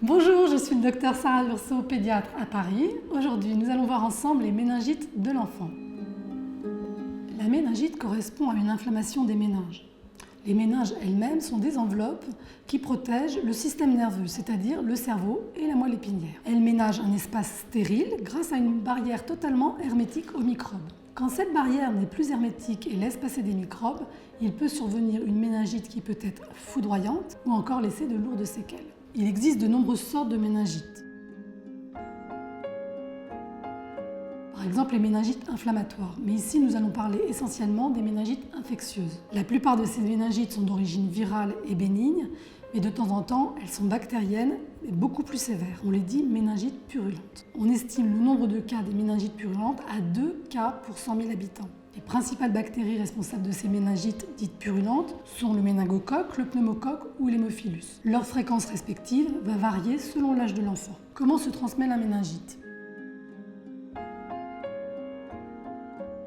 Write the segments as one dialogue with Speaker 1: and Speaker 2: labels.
Speaker 1: Bonjour, je suis le docteur Sarah Urso, pédiatre à Paris. Aujourd'hui, nous allons voir ensemble les méningites de l'enfant. La méningite correspond à une inflammation des méninges. Les méninges elles-mêmes sont des enveloppes qui protègent le système nerveux, c'est-à-dire le cerveau et la moelle épinière. Elles ménagent un espace stérile grâce à une barrière totalement hermétique aux microbes. Quand cette barrière n'est plus hermétique et laisse passer des microbes, il peut survenir une méningite qui peut être foudroyante ou encore laisser de lourdes séquelles. Il existe de nombreuses sortes de méningites. Par exemple, les méningites inflammatoires. Mais ici, nous allons parler essentiellement des méningites infectieuses. La plupart de ces méningites sont d'origine virale et bénigne, mais de temps en temps, elles sont bactériennes et beaucoup plus sévères. On les dit méningites purulentes. On estime le nombre de cas des méningites purulentes à 2 cas pour 100 000 habitants. Les principales bactéries responsables de ces méningites dites purulentes sont le méningocoque, le pneumocoque ou l'hémophilus. Leur fréquence respective va varier selon l'âge de l'enfant. Comment se transmet la méningite ?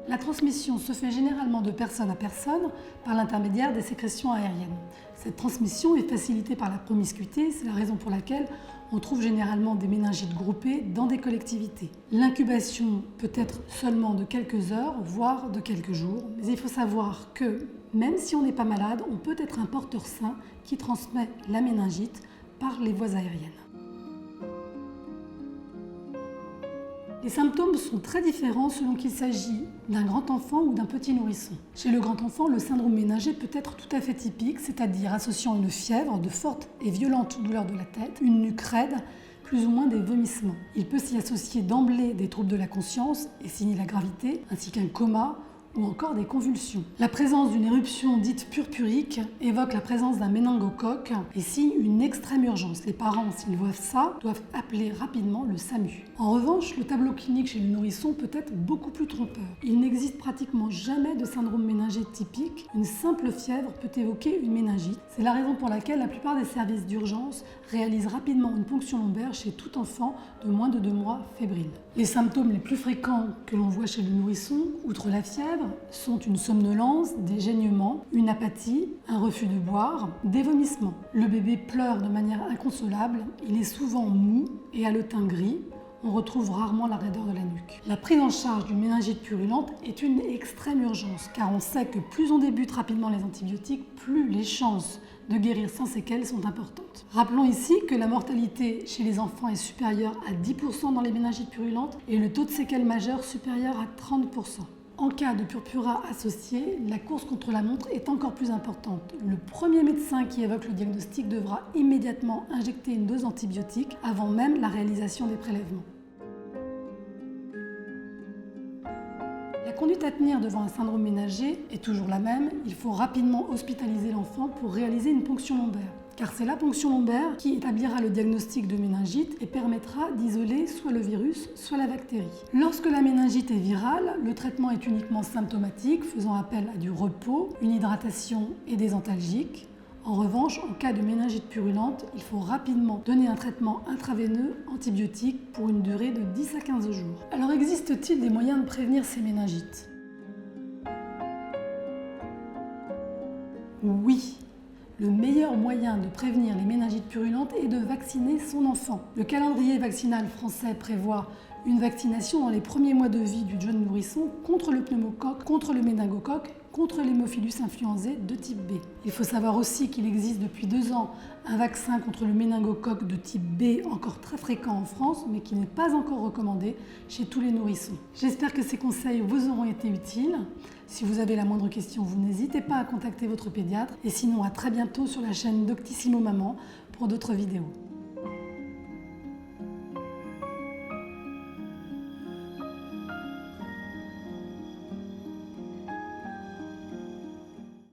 Speaker 1: La transmission se fait généralement de personne à personne par l'intermédiaire des sécrétions aériennes. Cette transmission est facilitée par la promiscuité, c'est la raison pour laquelle on trouve généralement des méningites groupées dans des collectivités. L'incubation peut être seulement de quelques heures, voire de quelques jours, mais il faut savoir que même si on n'est pas malade, on peut être un porteur sain qui transmet la méningite par les voies aériennes. Les symptômes sont très différents selon qu'il s'agit d'un grand enfant ou d'un petit nourrisson. Chez le grand enfant, le syndrome méningé peut être tout à fait typique, c'est-à-dire associant une fièvre, de fortes et violentes douleurs de la tête, une nuque raide, plus ou moins des vomissements. Il peut s'y associer d'emblée des troubles de la conscience et signer la gravité, ainsi qu'un coma ou encore des convulsions. La présence d'une éruption dite purpurique évoque la présence d'un méningocoque et signe une extrême urgence. Les parents, s'ils voient ça, doivent appeler rapidement le SAMU. En revanche, le tableau clinique chez le nourrisson peut être beaucoup plus trompeur. Il n'existe pratiquement jamais de syndrome méningé typique. Une simple fièvre peut évoquer une méningite. C'est la raison pour laquelle la plupart des services d'urgence réalisent rapidement une ponction lombaire chez tout enfant de moins de 2 mois fébrile. Les symptômes les plus fréquents que l'on voit chez le nourrisson, outre la fièvre, sont une somnolence, des gênements, une apathie, un refus de boire, des vomissements. Le bébé pleure de manière inconsolable, il est souvent mou et a le teint gris. On retrouve rarement la raideur de la nuque. La prise en charge d'une méningite purulente est une extrême urgence, car on sait que plus on débute rapidement les antibiotiques, plus les chances de guérir sans séquelles sont importantes. Rappelons ici que la mortalité chez les enfants est supérieure à 10% dans les méningites purulentes et le taux de séquelles majeures supérieur à 30%. En cas de purpura associé, la course contre la montre est encore plus importante. Le premier médecin qui évoque le diagnostic devra immédiatement injecter une dose antibiotique avant même la réalisation des prélèvements. La conduite à tenir devant un syndrome ménager est toujours la même. Il faut rapidement hospitaliser l'enfant pour réaliser une ponction lombaire. Car c'est la ponction lombaire qui établira le diagnostic de méningite et permettra d'isoler soit le virus, soit la bactérie. Lorsque la méningite est virale, le traitement est uniquement symptomatique, faisant appel à du repos, une hydratation et des antalgiques. En revanche, en cas de méningite purulente, il faut rapidement donner un traitement intraveineux antibiotique pour une durée de 10 à 15 jours. Alors existe-t-il des moyens de prévenir ces méningites ? Oui. Le meilleur moyen de prévenir les méningites purulentes est de vacciner son enfant. Le calendrier vaccinal français prévoit une vaccination dans les premiers mois de vie du jeune nourrisson contre le pneumocoque, contre le méningocoque, contre l'hémophilus influenzae de type B. Il faut savoir aussi qu'il existe depuis 2 ans un vaccin contre le méningocoque de type B encore très fréquent en France, mais qui n'est pas encore recommandé chez tous les nourrissons. J'espère que ces conseils vous auront été utiles. Si vous avez la moindre question, vous n'hésitez pas à contacter votre pédiatre. Et sinon, à très bientôt sur la chaîne Doctissimo Maman pour d'autres vidéos.